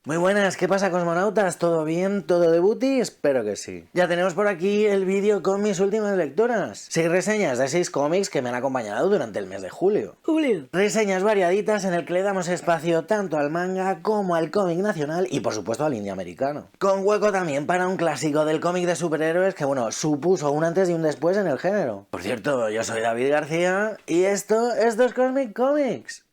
Muy buenas, ¿qué pasa, cosmonautas? ¿Todo bien? ¿Todo de booty? Espero que sí. Ya tenemos por aquí el vídeo con mis últimas lecturas. 6 reseñas de 6 cómics que me han acompañado durante el mes de julio. Reseñas variaditas en el que le damos espacio tanto al manga como al cómic nacional y por supuesto al indie americano. Con hueco también para un clásico del cómic de superhéroes que, bueno, supuso un antes y un después en el género. Por cierto, yo soy David García y esto es Cosmic Comics.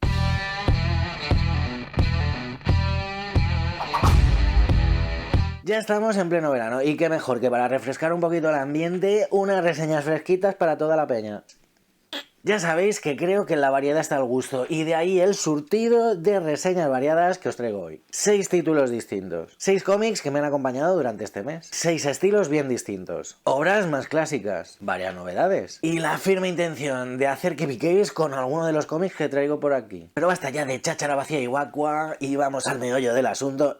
Ya estamos en pleno verano y qué mejor que para refrescar un poquito el ambiente, unas reseñas fresquitas para toda la peña. Ya sabéis que creo que en la variedad está el gusto y de ahí el surtido de reseñas variadas que os traigo hoy. 6 títulos distintos, 6 cómics que me han acompañado durante este mes, 6 estilos bien distintos, obras más clásicas, varias novedades y la firme intención de hacer que piquéis con alguno de los cómics que traigo por aquí. Pero basta ya de cháchara vacía y guacua y vamos al meollo del asunto,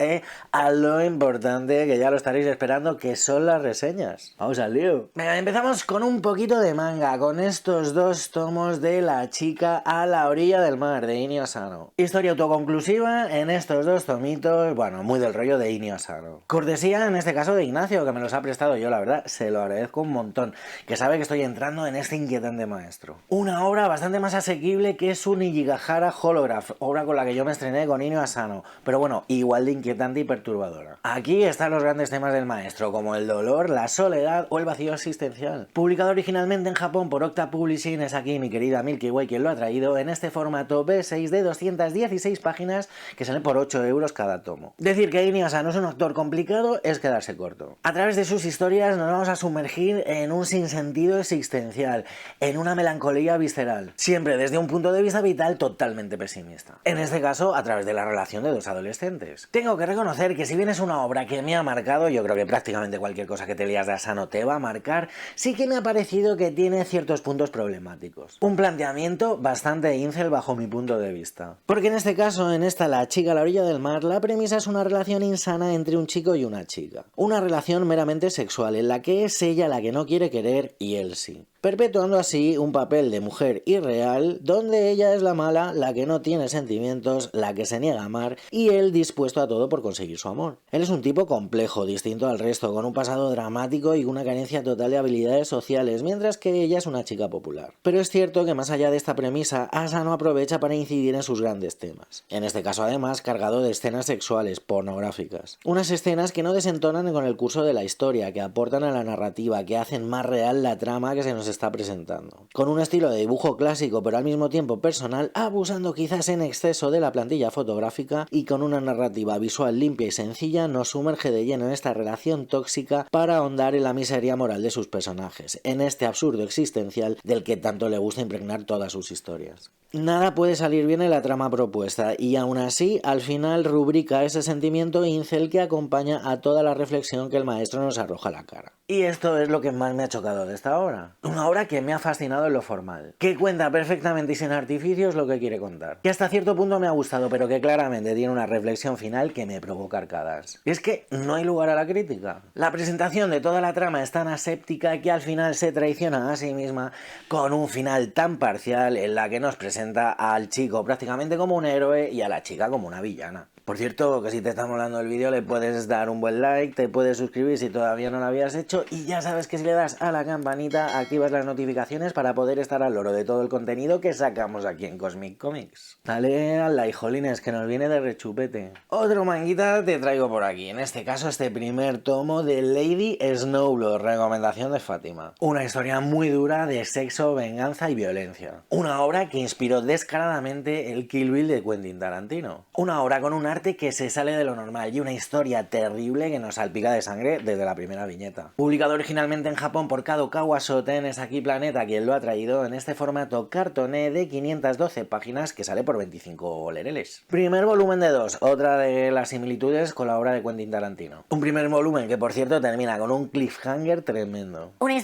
a lo importante que ya lo estaréis esperando, que son las reseñas. Vamos al lío. Venga, empezamos con un poquito de manga, con estos dos tomos de La chica a la orilla del mar, de Inio Asano. Historia autoconclusiva en estos dos tomitos, bueno, muy del rollo de Inio Asano. Cortesía, en este caso, de Ignacio, que me los ha prestado yo, la verdad, se lo agradezco un montón, que sabe que estoy entrando en este inquietante maestro. Una obra bastante más asequible que es un Ijigahara Holograph, obra con la que yo me estrené con Inio Asano, pero bueno, igual de inquietante y perturbadora. Aquí están los grandes temas del maestro, como el dolor, la soledad o el vacío existencial. Publicado originalmente en Japón por Octa Publishing, es aquí mi querida Milky Way quien lo ha traído en este formato B6 de 216 páginas que sale por 8 euros cada tomo. Decir que Inio Asano es un autor complicado es quedarse corto. A través de sus historias nos vamos a sumergir en un sinsentido existencial, en una melancolía visceral, siempre desde un punto de vista vital totalmente pesimista. En este caso, a través de la relación de dos adolescentes. Tengo que reconocer que si bien es una obra que me ha marcado, yo creo que prácticamente cualquier cosa que te leas de Asano te va a marcar, sí que me ha parecido que tiene ciertos puntos problemáticos. Un planteamiento bastante incel bajo mi punto de vista. Porque en este caso, en esta La chica a la orilla del mar, la premisa es una relación insana entre un chico y una chica. Una relación meramente sexual en la que es ella la que no quiere querer y él sí. Perpetuando así un papel de mujer irreal, donde ella es la mala, la que no tiene sentimientos, la que se niega a amar, y él dispuesto a todo por conseguir su amor. Él es un tipo complejo, distinto al resto, con un pasado dramático y una carencia total de habilidades sociales, mientras que ella es una chica popular. Pero es cierto que más allá de esta premisa, Asano aprovecha para incidir en sus grandes temas. En este caso además cargado de escenas sexuales, pornográficas. Unas escenas que no desentonan con el curso de la historia, que aportan a la narrativa, que hacen más real la trama que se nos está presentando. Con un estilo de dibujo clásico pero al mismo tiempo personal, abusando quizás en exceso de la plantilla fotográfica y con una narrativa visual limpia y sencilla, nos sumerge de lleno en esta relación tóxica para ahondar en la miseria moral de sus personajes, en este absurdo existencial del que tanto le gusta impregnar todas sus historias. Nada puede salir bien en la trama propuesta y aún así al final rubrica ese sentimiento incel que acompaña a toda la reflexión que el maestro nos arroja a la cara. Y esto es lo que más me ha chocado de esta obra. Una obra que me ha fascinado en lo formal, que cuenta perfectamente y sin artificios lo que quiere contar, que hasta cierto punto me ha gustado, pero que claramente tiene una reflexión final que me provoca arcadas. Y es que no hay lugar a la crítica. La presentación de toda la trama es tan aséptica que al final se traiciona a sí misma con un final tan parcial en la que nos presenta al chico prácticamente como un héroe y a la chica como una villana. Por cierto, que si te está molando el vídeo le puedes dar un buen like, te puedes suscribir si todavía no lo habías hecho y ya sabes que si le das a la campanita activas las notificaciones para poder estar al loro de todo el contenido que sacamos aquí en Cosmic Comics. Dale al like, jolines, que nos viene de rechupete. Otro manguita te traigo por aquí, en este caso este primer tomo de Lady Snowblood, recomendación de Fátima. Una historia muy dura de sexo, venganza y violencia. Una obra que inspiró descaradamente el Kill Bill de Quentin Tarantino. Una obra con un arte que se sale de lo normal y una historia terrible que nos salpica de sangre desde la primera viñeta. Publicado originalmente en Japón por Kadokawa Shoten, es aquí Planeta quien lo ha traído en este formato cartoné de 512 páginas que sale por 25 lereles. Primer volumen de 2, otra de las similitudes con la obra de Quentin Tarantino. Un primer volumen que por cierto termina con un cliffhanger tremendo. Una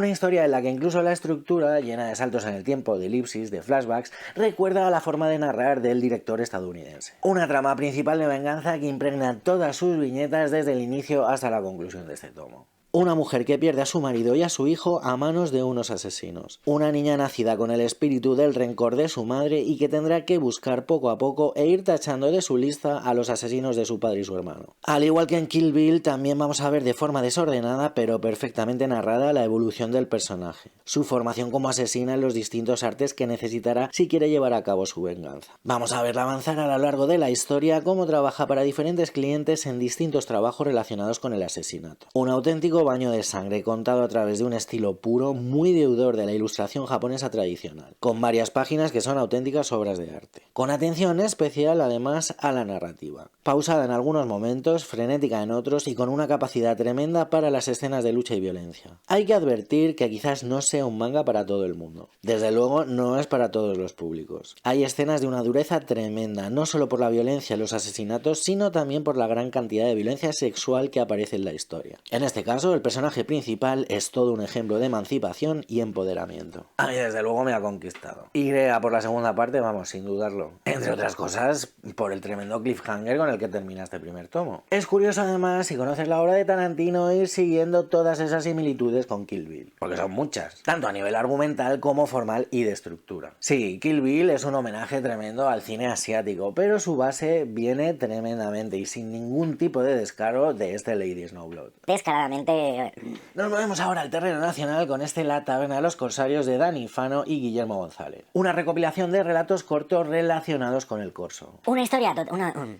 historia en la que incluso la estructura, llena de saltos en el tiempo, de elipsis, de flashbacks, recuerda a la forma de narrar del director estadounidense. Una trama principal de venganza que impregna todas sus viñetas desde el inicio hasta la conclusión de este tomo. Una mujer que pierde a su marido y a su hijo a manos de unos asesinos. Una niña nacida con el espíritu del rencor de su madre y que tendrá que buscar poco a poco e ir tachando de su lista a los asesinos de su padre y su hermano. Al igual que en Kill Bill, también vamos a ver de forma desordenada pero perfectamente narrada la evolución del personaje, su formación como asesina en los distintos artes que necesitará si quiere llevar a cabo su venganza. Vamos a verla avanzar a lo largo de la historia, cómo trabaja para diferentes clientes en distintos trabajos relacionados con el asesinato. Un auténtico baño de sangre contado a través de un estilo puro, muy deudor de la ilustración japonesa tradicional, con varias páginas que son auténticas obras de arte. Con atención especial además a la narrativa, pausada en algunos momentos, frenética en otros y con una capacidad tremenda para las escenas de lucha y violencia. Hay que advertir que quizás no sea un manga para todo el mundo. Desde luego no es para todos los públicos. Hay escenas de una dureza tremenda, no solo por la violencia en los asesinatos, sino también por la gran cantidad de violencia sexual que aparece en la historia. En este caso, el personaje principal es todo un ejemplo de emancipación y empoderamiento. A mí desde luego me ha conquistado. Iré a por la segunda parte, vamos, sin dudarlo. Entre otras cosas, por el tremendo cliffhanger con el que termina este primer tomo. Es curioso además, si conoces la obra de Tarantino, ir siguiendo todas esas similitudes con Kill Bill, porque son muchas, tanto a nivel argumental como formal y de estructura. Sí, Kill Bill es un homenaje tremendo al cine asiático, pero su base viene tremendamente y sin ningún tipo de descaro de este Lady Snowblood. Descaradamente. Nos movemos ahora al terreno nacional con este La taberna de los corsarios de Dani Fano y Guillermo González. Una recopilación de relatos cortos relacionados con el corso. Una historia.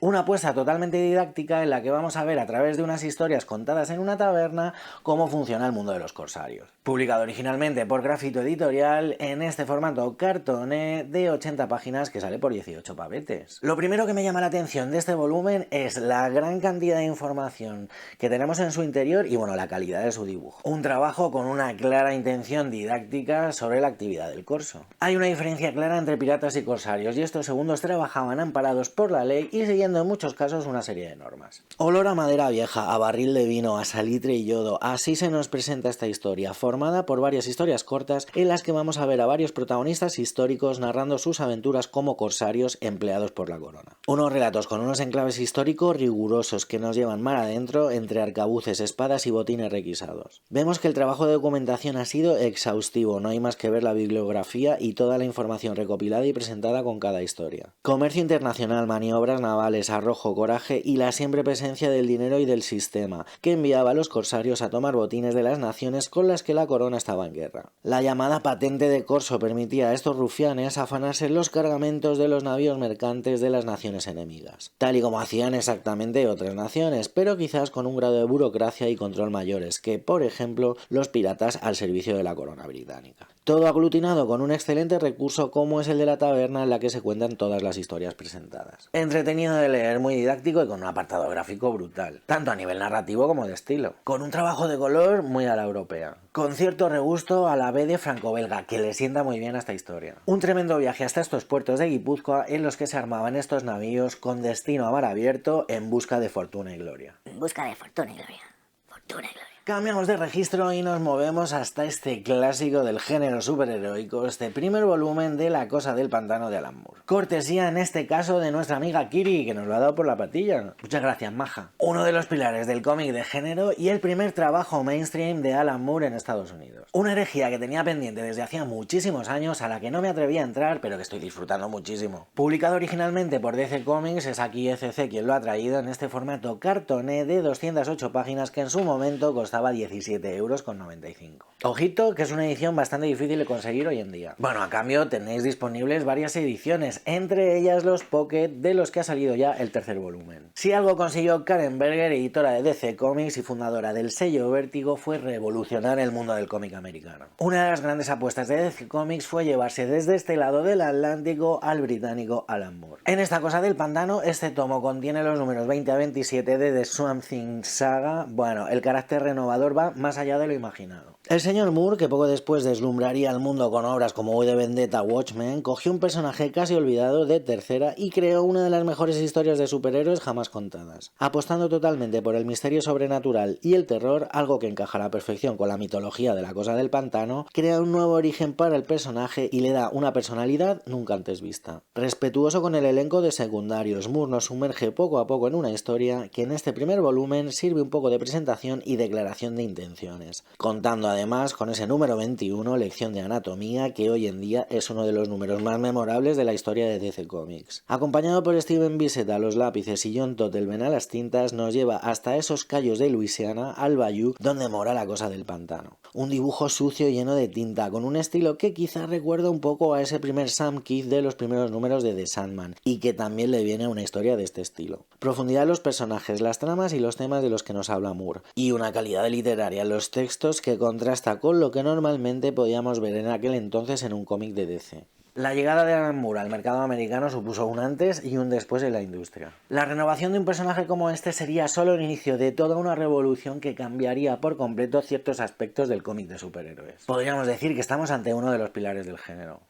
Una apuesta totalmente didáctica en la que vamos a ver a través de unas historias contadas en una taberna cómo funciona el mundo de los corsarios. Publicado originalmente por Grafito Editorial en este formato cartoné de 80 páginas que sale por 18 pavetes. Lo primero que me llama la atención de este volumen es la gran cantidad de información que tenemos en su interior y bueno, la calidad de su dibujo. Un trabajo con una clara intención didáctica sobre la actividad del corso. Hay una diferencia clara entre piratas y corsarios y estos segundos trabajaban amparados por la ley y siguiendo en muchos casos una serie de normas. Olor a madera vieja, a barril de vino, a salitre y yodo, así se nos presenta esta historia, formada por varias historias cortas en las que vamos a ver a varios protagonistas históricos narrando sus aventuras como corsarios empleados por la corona. Unos relatos con unos enclaves históricos rigurosos que nos llevan mar adentro entre arcabuces, espadas y botines requisados. Vemos que el trabajo de documentación ha sido exhaustivo, no hay más que ver la bibliografía y toda la información recopilada y presentada con cada historia. Comercio internacional, maniobras navales, arrojo, coraje y la siempre presencia del dinero y del sistema, que enviaba a los corsarios a tomar botines de las naciones con las que la corona estaba en guerra. La llamada patente de corso permitía a estos rufianes afanarse los cargamentos de los navíos mercantes de las naciones enemigas, tal y como hacían exactamente otras naciones, pero quizás con un grado de burocracia y control mayores que, por ejemplo, los piratas al servicio de la corona británica. Todo aglutinado con un excelente recurso como es el de la taberna en la que se cuentan todas las historias presentadas. Entretenido de leer, muy didáctico y con un apartado gráfico brutal, tanto a nivel narrativo como de estilo. Con un trabajo de color muy a la europea. Con cierto regusto a la B de franco-belga, que le sienta muy bien a esta historia. Un tremendo viaje hasta estos puertos de Guipúzcoa en los que se armaban estos navíos con destino a mar abierto en busca de fortuna y gloria. En busca de fortuna y gloria. Fortuna y gloria. Cambiamos de registro y nos movemos hasta este clásico del género superheroico, este primer volumen de La cosa del pantano de Alan Moore. Cortesía en este caso de nuestra amiga Kiri, que nos lo ha dado por la patilla. Muchas gracias, maja. Uno de los pilares del cómic de género y el primer trabajo mainstream de Alan Moore en Estados Unidos. Una herejía que tenía pendiente desde hacía muchísimos años, a la que no me atrevía a entrar, pero que estoy disfrutando muchísimo. Publicado originalmente por DC Comics, es aquí ECC quien lo ha traído en este formato cartoné de 208 páginas que en su momento costaba 17,95 €. Ojito, que es una edición bastante difícil de conseguir hoy en día. Bueno, a cambio tenéis disponibles varias ediciones, entre ellas los Pocket, de los que ha salido ya el tercer volumen. Si algo consiguió Karen Berger, editora de DC Comics y fundadora del sello Vértigo, fue revolucionar el mundo del cómic americano. Una de las grandes apuestas de DC Comics fue llevarse desde este lado del Atlántico al británico Alan Moore. En esta cosa del pantano, este tomo contiene los números 20 a 27 de The Swamp Thing Saga. Bueno, el carácter renovador va más allá de lo imaginado. El señor Moore, que poco después deslumbraría al mundo con obras como V de Vendetta, Watchmen, cogió un personaje casi olvidado de tercera y creó una de las mejores historias de superhéroes jamás contadas, apostando totalmente por el misterio sobrenatural y el terror, algo que encaja a la perfección con la mitología de la Cosa del Pantano, crea un nuevo origen para el personaje y le da una personalidad nunca antes vista. Respetuoso con el elenco de secundarios, Moore nos sumerge poco a poco en una historia que en este primer volumen sirve un poco de presentación y declaración de intenciones, contando además con ese número 21, Lección de Anatomía, que hoy en día es uno de los números más memorables de la historia de DC Comics. Acompañado por Steven Bissett a los lápices y John Totleben a las tintas, nos lleva hasta esos cayos de Luisiana, al Bayou, donde mora la Cosa del Pantano. Un dibujo sucio lleno de tinta, con un estilo que quizá recuerda un poco a ese primer Sam Kidd de los primeros números de The Sandman, y que también le viene a una historia de este estilo. Profundidad en los personajes, las tramas y los temas de los que nos habla Moore, y una calidad literaria en los textos que contrasta con lo que normalmente podíamos ver en aquel entonces en un cómic de DC. La llegada de Alan Moore al mercado americano supuso un antes y un después en la industria. La renovación de un personaje como este sería solo el inicio de toda una revolución que cambiaría por completo ciertos aspectos del cómic de superhéroes. Podríamos decir que estamos ante uno de los pilares del género.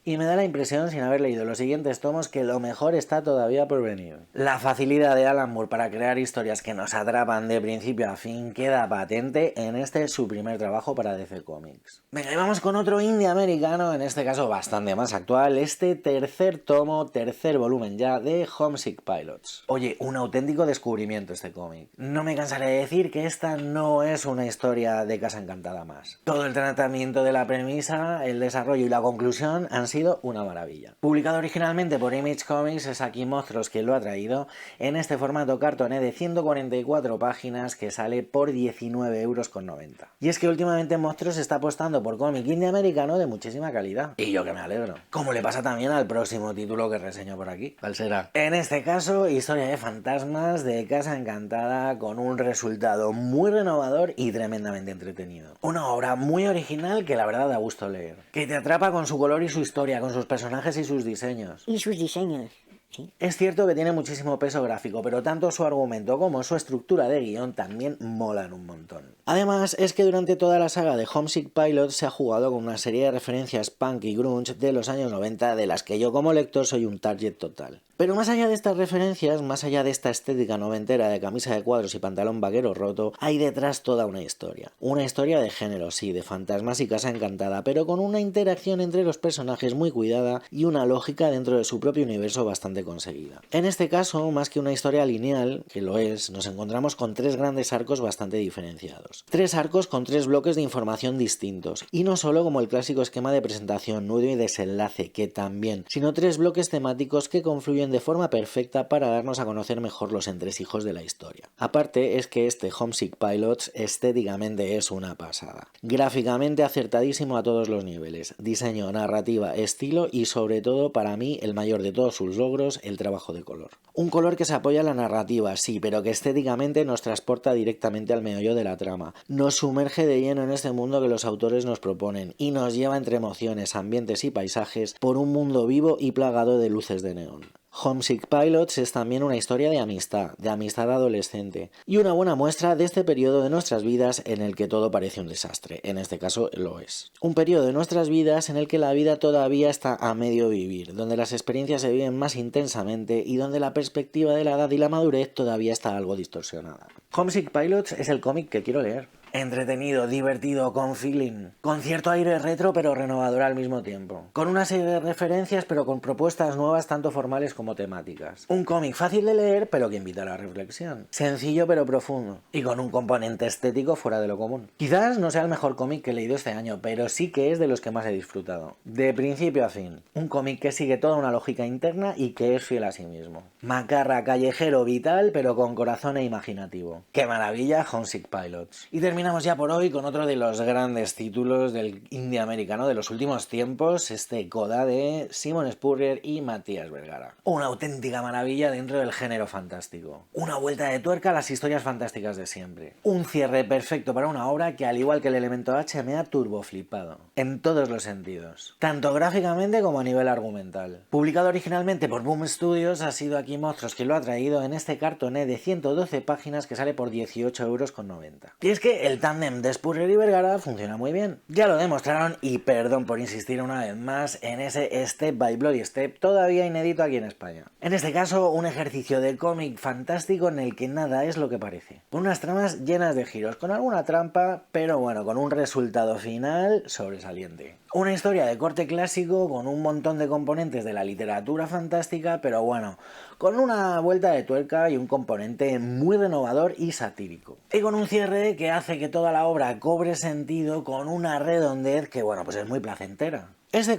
Y me da la impresión, sin haber leído los siguientes tomos, que lo mejor está todavía por venir. La facilidad de Alan Moore para crear historias que nos atrapan de principio a fin queda patente en este su primer trabajo para DC Comics. Venga, y vamos con otro indie americano, en este caso bastante más actual, este tercer tomo, tercer volumen ya, de Homesick Pilots. Oye, un auténtico descubrimiento este cómic. No me cansaré de decir que esta no es una historia de Casa Encantada más. Todo el tratamiento de la premisa, el desarrollo y la conclusión han sido una maravilla. Publicado originalmente por Image Comics, es aquí Monstruos quien lo ha traído, en este formato cartoné de 144 páginas que sale por 19,90 €. Y es que últimamente Monstruos está apostando por cómic indie americano de muchísima calidad. Y yo que me alegro. Como le pasa también al próximo título que reseño por aquí. ¿Cuál será? En este caso, historia de fantasmas de Casa Encantada con un resultado muy renovador y tremendamente entretenido. Una obra muy original que la verdad da gusto leer. Que te atrapa con su color y su historia, con sus personajes y sus diseños. Y sus diseños. Sí. Es cierto que tiene muchísimo peso gráfico, pero tanto su argumento como su estructura de guión también molan un montón. Además, es que durante toda la saga de Homesick Pilots se ha jugado con una serie de referencias punk y grunge de los años 90 de las que yo como lector soy un target total. Pero más allá de estas referencias, más allá de esta estética noventera de camisa de cuadros y pantalón vaquero roto, hay detrás toda una historia. Una historia de género, sí, de fantasmas y Casa Encantada, pero con una interacción entre los personajes muy cuidada y una lógica dentro de su propio universo bastante conseguida. En este caso, más que una historia lineal, que lo es, nos encontramos con tres grandes arcos bastante diferenciados. Tres arcos con tres bloques de información distintos, y no solo como el clásico esquema de presentación, nudo y desenlace, que también, sino tres bloques temáticos que confluyen de forma perfecta para darnos a conocer mejor los entresijos de la historia. Aparte, es que este Homesick Pilots estéticamente es una pasada. Gráficamente acertadísimo a todos los niveles, diseño, narrativa, estilo y sobre todo, para mí, el mayor de todos sus logros, el trabajo de color. Un color que se apoya en la narrativa, sí, pero que estéticamente nos transporta directamente al meollo de la trama. Nos sumerge de lleno en este mundo que los autores nos proponen y nos lleva entre emociones, ambientes y paisajes por un mundo vivo y plagado de luces de neón. Homesick Pilots es también una historia de amistad adolescente, y una buena muestra de este periodo de nuestras vidas en el que todo parece un desastre, en este caso lo es. Un periodo de nuestras vidas en el que la vida todavía está a medio vivir, donde las experiencias se viven más intensamente y donde la perspectiva de la edad y la madurez todavía está algo distorsionada. Homesick Pilots es el cómic que quiero leer. Entretenido, divertido, con feeling, con cierto aire retro pero renovador al mismo tiempo, con una serie de referencias pero con propuestas nuevas tanto formales como temáticas. Un cómic fácil de leer pero que invita a la reflexión, sencillo pero profundo y con un componente estético fuera de lo común. Quizás no sea el mejor cómic que he leído este año, pero sí que es de los que más he disfrutado, de principio a fin. Un cómic que sigue toda una lógica interna y que es fiel a sí mismo. Macarra, callejero, vital pero con corazón e imaginativo. ¡Qué maravilla, Homesick Pilots! Y terminamos ya por hoy con otro de los grandes títulos del indie americano de los últimos tiempos, este Coda de Simon Spurrier y Matías Vergara. Una auténtica maravilla dentro del género fantástico. Una vuelta de tuerca a las historias fantásticas de siempre. Un cierre perfecto para una obra que, al igual que el Elemento H, me ha turboflipado. En todos los sentidos. Tanto gráficamente como a nivel argumental. Publicado originalmente por Boom Studios, ha sido aquí Monstruos quien lo ha traído en este cartoné de 112 páginas que sale por 18,90 €. Y es que El tándem de Spurrier y Vergara funciona muy bien. Ya lo demostraron y perdón por insistir una vez más en ese Step by Bloody Step todavía inédito aquí en España. En este caso, un ejercicio de cómic fantástico en el que nada es lo que parece. Unas tramas llenas de giros, con alguna trampa, pero bueno, con un resultado final sobresaliente. Una historia de corte clásico con un montón de componentes de la literatura fantástica, pero bueno, con una vuelta de tuerca y un componente muy renovador y satírico. Y con un cierre que hace que toda la obra cobre sentido con una redondez que, bueno, pues es muy placentera.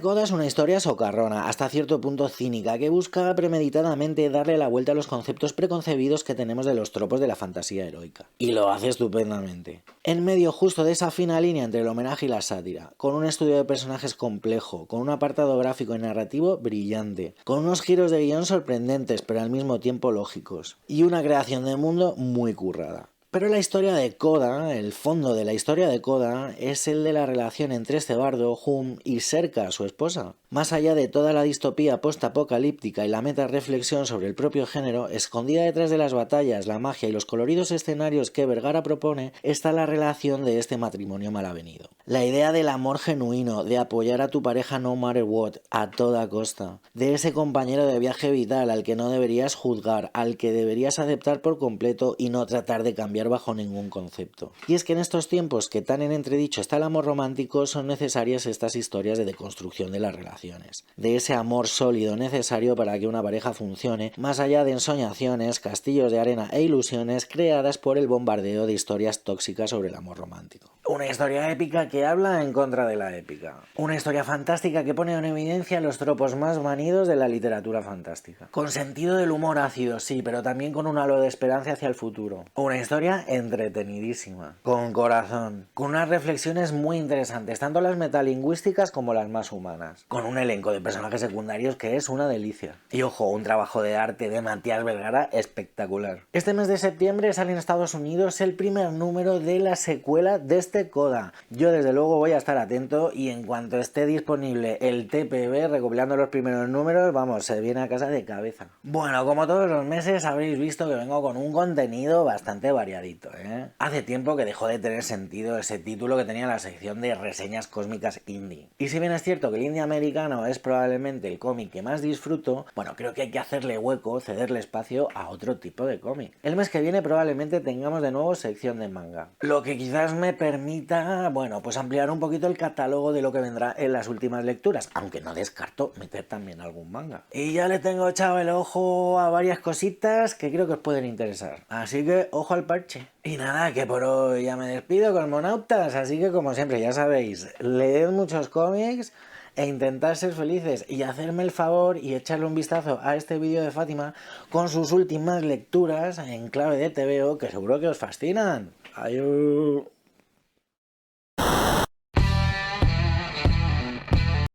Coda es una historia socarrona, hasta cierto punto cínica, que busca premeditadamente darle la vuelta a los conceptos preconcebidos que tenemos de los tropos de la fantasía heroica. Y lo hace estupendamente. En medio justo de esa fina línea entre el homenaje y la sátira, con un estudio de personajes complejo, con un apartado gráfico y narrativo brillante, con unos giros de guión sorprendentes pero al mismo tiempo lógicos, y una creación de mundo muy currada. Pero la historia de Coda, el fondo de la historia de Coda, es el de la relación entre este bardo, Hum, y Serka, su esposa. Más allá de toda la distopía post-apocalíptica y la meta-reflexión sobre el propio género, escondida detrás de las batallas, la magia y los coloridos escenarios que Vergara propone, está la relación de este matrimonio malavenido. La idea del amor genuino, de apoyar a tu pareja no matter what, a toda costa. De ese compañero de viaje vital al que no deberías juzgar, al que deberías aceptar por completo y no tratar de cambiar bajo ningún concepto. Y es que en estos tiempos que tan en entredicho está el amor romántico, son necesarias estas historias de deconstrucción de las relaciones, de ese amor sólido necesario para que una pareja funcione, más allá de ensoñaciones, castillos de arena e ilusiones creadas por el bombardeo de historias tóxicas sobre el amor romántico. Una historia épica que habla en contra de la épica. Una historia fantástica que pone en evidencia los tropos más manidos de la literatura fantástica. Con sentido del humor ácido, sí, pero también con un halo de esperanza hacia el futuro. Una historia entretenidísima, con corazón, con unas reflexiones muy interesantes, tanto las metalingüísticas como las más humanas, con un elenco de personajes secundarios que es una delicia. Y ojo, un trabajo de arte de Matías Vergara espectacular. Este mes de septiembre sale en Estados Unidos el primer número de la secuela de este Coda. Yo desde luego voy a estar atento y en cuanto esté disponible el TPB recopilando los primeros números, vamos, se viene a casa de cabeza. Bueno, como todos los meses habréis visto que vengo con un contenido bastante variadito, ¿eh? Hace tiempo que dejó de tener sentido ese título que tenía la sección de reseñas cósmicas indie. Y si bien es cierto que el indie americano es probablemente el cómic que más disfruto, bueno, creo que hay que hacerle hueco, cederle espacio a otro tipo de cómic. El mes que viene probablemente tengamos de nuevo sección de manga, lo que quizás me permita, bueno, pues ampliar un poquito el catálogo de lo que vendrá en las últimas lecturas, aunque no descarto meter también algún manga. Y ya le tengo echado el ojo a varias cositas que creo que os pueden interesar, así que ojo al parche. Y nada, que por hoy ya me despido, cosmonautas, así que como siempre ya sabéis, leed muchos cómics e intentad ser felices y hacerme el favor y echarle un vistazo a este vídeo de Fátima con sus últimas lecturas en clave de TVO que seguro que os fascinan. Adiós.